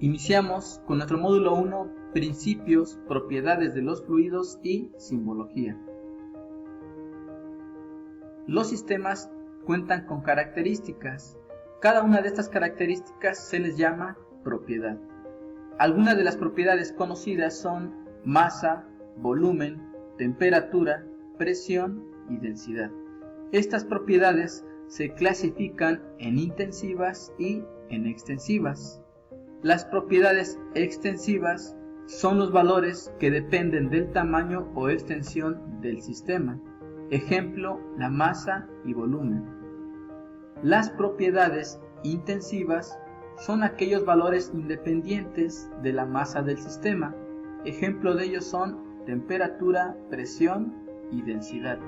Iniciamos con nuestro módulo 1, principios, propiedades de los fluidos y simbología. Los sistemas cuentan con características. Cada una de estas características se les llama propiedad. Algunas de las propiedades conocidas son masa, volumen, temperatura, presión y densidad. Estas propiedades se clasifican en intensivas y en extensivas. Las propiedades extensivas son los valores que dependen del tamaño o extensión del sistema. Ejemplo, la masa y volumen. Las propiedades intensivas son aquellos valores independientes de la masa del sistema. Ejemplo de ellos son temperatura, presión y densidad.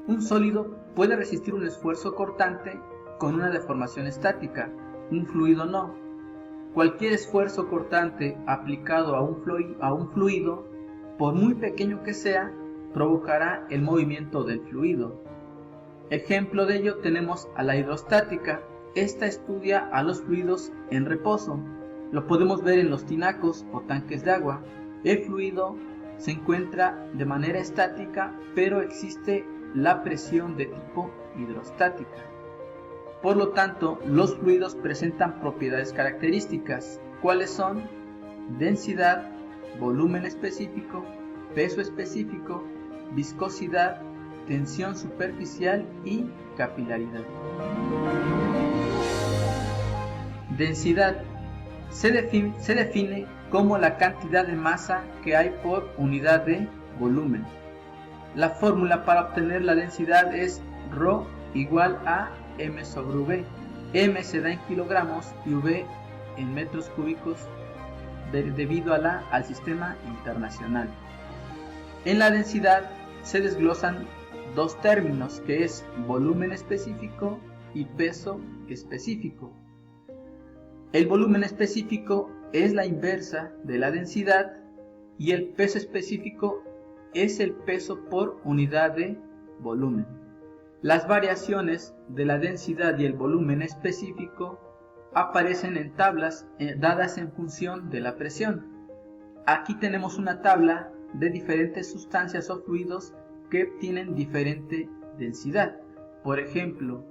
Un sólido puede resistir un esfuerzo cortante con una deformación estática, un fluido no. Cualquier esfuerzo cortante aplicado a un fluido, por muy pequeño que sea, provocará el movimiento del fluido. Ejemplo de ello tenemos a la hidrostática. Esta estudia a los fluidos en reposo. Lo podemos ver en los tinacos o tanques de agua. El fluido se encuentra de manera estática, pero existe la presión de tipo hidrostática. Por lo tanto, los fluidos presentan propiedades características. ¿Cuáles son? Densidad, volumen específico, peso específico, viscosidad, tensión superficial y capilaridad. Densidad se define como la cantidad de masa que hay por unidad de volumen. La fórmula para obtener la densidad es ρ igual a m sobre v. M se da en kilogramos y v en metros cúbicos debido al sistema internacional. En la densidad se desglosan dos términos, que es volumen específico y peso específico. El volumen específico es la inversa de la densidad y el peso específico es el peso por unidad de volumen. Las variaciones de la densidad y el volumen específico aparecen en tablas dadas en función de la presión. Aquí tenemos una tabla de diferentes sustancias o fluidos que tienen diferente densidad. Por ejemplo,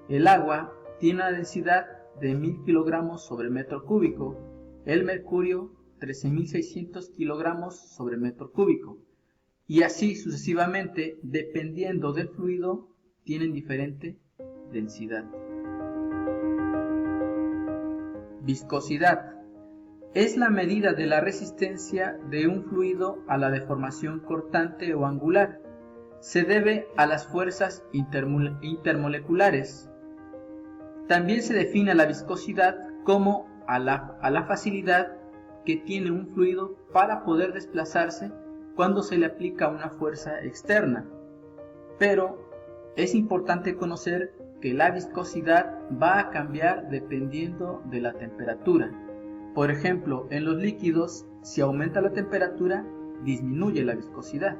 el agua tiene una densidad de 1000 kilogramos sobre metro cúbico, el mercurio 13.600 kilogramos sobre metro cúbico, y así sucesivamente, dependiendo del fluido, tienen diferente densidad. Viscosidad es la medida de la resistencia de un fluido a la deformación cortante o angular. Se debe a las fuerzas intermoleculares. También se define a la viscosidad como a la facilidad que tiene un fluido para poder desplazarse cuando se le aplica una fuerza externa. Pero es importante conocer que la viscosidad va a cambiar dependiendo de la temperatura. Por ejemplo, en los líquidos, si aumenta la temperatura, disminuye la viscosidad.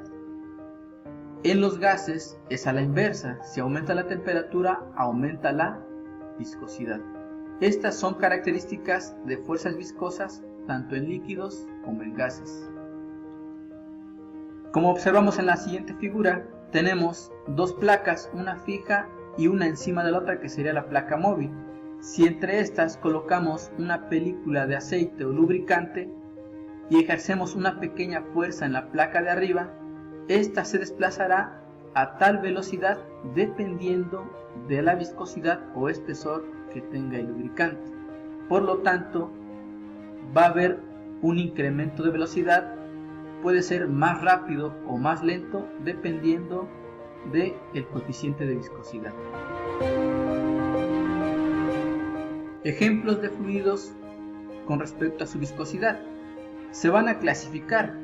En los gases es a la inversa, si aumenta la temperatura, aumenta la viscosidad. Estas son características de fuerzas viscosas tanto en líquidos como en gases. Como observamos en la siguiente figura, tenemos dos placas, una fija y una encima de la otra, que sería la placa móvil. Si entre estas colocamos una película de aceite o lubricante y ejercemos una pequeña fuerza en la placa de arriba, esta se desplazará a tal velocidad dependiendo de la viscosidad o espesor que tenga el lubricante. Por lo tanto, va a haber un incremento de velocidad. Puede ser más rápido o más lento dependiendo del coeficiente de viscosidad. Ejemplos de fluidos con respecto a su viscosidad. Se van a clasificar,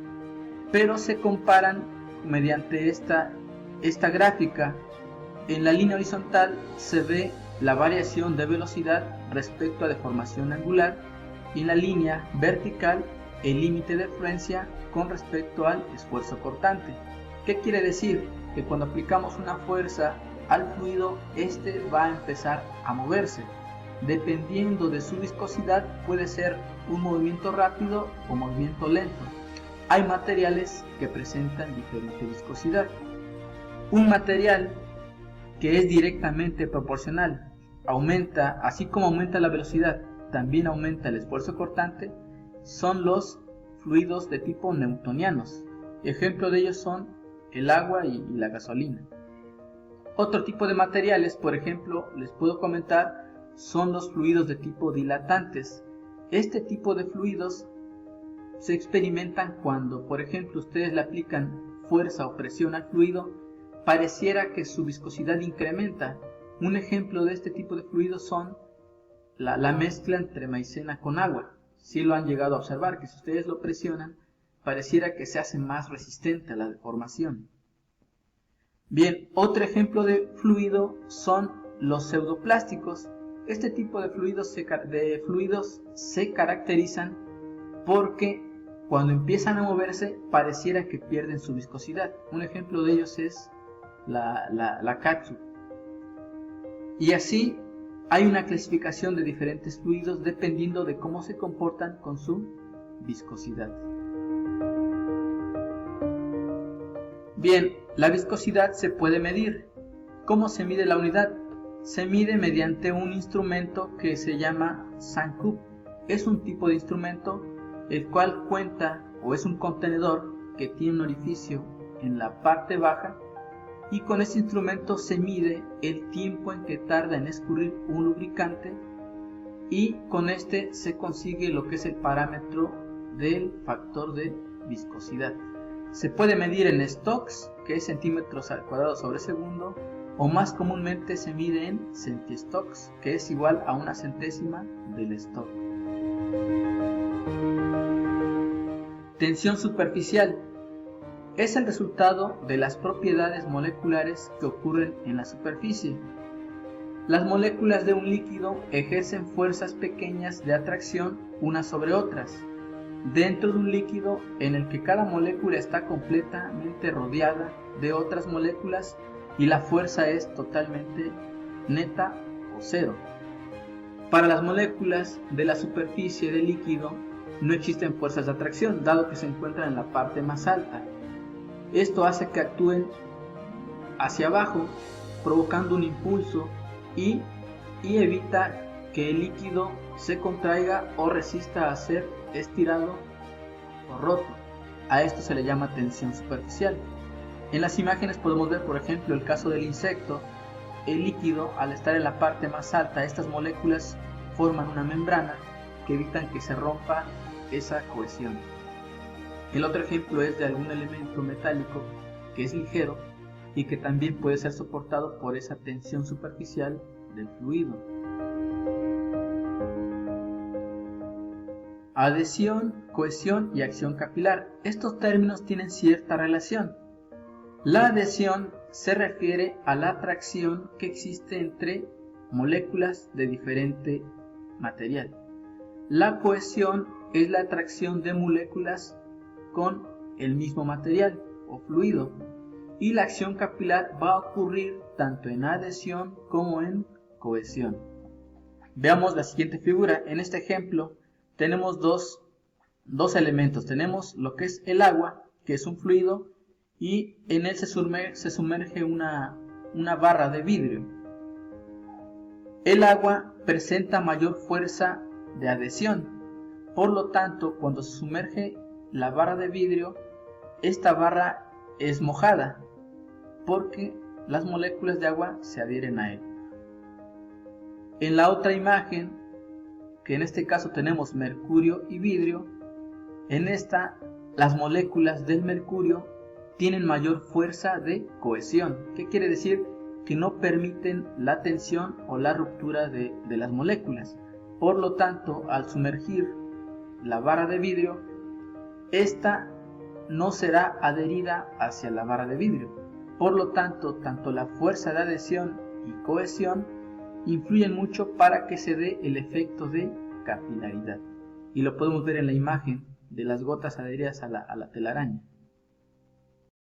pero se comparan mediante esta gráfica. En la línea horizontal se ve la variación de velocidad respecto a deformación angular y en la línea vertical el límite de fluencia con respecto al esfuerzo cortante. ¿Qué quiere decir? Que cuando aplicamos una fuerza al fluido, este va a empezar a moverse, dependiendo de su viscosidad, puede ser un movimiento rápido o movimiento lento. Hay materiales que presentan diferente viscosidad. Un material que es directamente proporcional aumenta, así como aumenta la velocidad, también aumenta el esfuerzo cortante, son los fluidos de tipo newtonianos. Ejemplo de ellos son el agua y la gasolina. Otro tipo de materiales, por ejemplo, les puedo comentar, son los fluidos de tipo dilatantes. Este tipo de fluidos se experimentan cuando, por ejemplo, ustedes le aplican fuerza o presión al fluido, pareciera que su viscosidad incrementa. Un ejemplo de este tipo de fluidos son la mezcla entre maicena con agua. Si lo han llegado a observar, que si ustedes lo presionan, pareciera que se hace más resistente a la deformación. Bien, otro ejemplo de fluido son los pseudoplásticos. Este tipo de fluidos se caracterizan porque cuando empiezan a moverse pareciera que pierden su viscosidad. Un ejemplo de ellos es la catsup. Y así hay una clasificación de diferentes fluidos dependiendo de cómo se comportan con su viscosidad. Bien, la viscosidad se puede medir. ¿Cómo se mide la unidad? Se mide mediante un instrumento que se llama Sankup. Es un tipo de instrumento el cual cuenta o es un contenedor que tiene un orificio en la parte baja, y con este instrumento se mide el tiempo en que tarda en escurrir un lubricante, y con este se consigue lo que es el parámetro del factor de viscosidad. Se puede medir en stocks, que es centímetros al cuadrado sobre segundo, o más comúnmente se mide en centistocks, que es igual a una centésima del stock. Tensión superficial es el resultado de las propiedades moleculares que ocurren en la superficie. Las moléculas de un líquido ejercen fuerzas pequeñas de atracción unas sobre otras, dentro de un líquido en el que cada molécula está completamente rodeada de otras moléculas y la fuerza es totalmente neta o cero. Para las moléculas de la superficie del líquido no existen fuerzas de atracción, dado que se encuentran en la parte más alta. Esto hace que actúen hacia abajo, provocando un impulso y evita que el líquido se contraiga o resista a ser estirado o roto. A esto se le llama tensión superficial. En las imágenes podemos ver, por ejemplo, el caso del insecto. El líquido, al estar en la parte más alta, estas moléculas forman una membrana que evitan que se rompa esa cohesión. El otro ejemplo es de algún elemento metálico que es ligero y que también puede ser soportado por esa tensión superficial del fluido. Adhesión, cohesión y acción capilar. Estos términos tienen cierta relación. La adhesión se refiere a la atracción que existe entre moléculas de diferente material. La cohesión es la atracción de moléculas con el mismo material o fluido, y la acción capilar va a ocurrir tanto en adhesión como en cohesión. Veamos la siguiente figura. En este ejemplo tenemos dos elementos. Tenemos lo que es el agua, que es un fluido, y en él se sumerge una barra de vidrio. El agua presenta mayor fuerza de adhesión, por lo tanto, cuando se sumerge la barra de vidrio, esta barra es mojada porque las moléculas de agua se adhieren a él. En la otra imagen, que en este caso tenemos mercurio y vidrio, en esta las moléculas del mercurio tienen mayor fuerza de cohesión. ¿Qué quiere decir? Que no permiten la tensión o la ruptura de las moléculas. Por lo tanto, al sumergir la barra de vidrio, esta no será adherida hacia la barra de vidrio. Por lo tanto, tanto la fuerza de adhesión y cohesión influyen mucho para que se dé el efecto de capilaridad. Y lo podemos ver en la imagen de las gotas adheridas a la telaraña.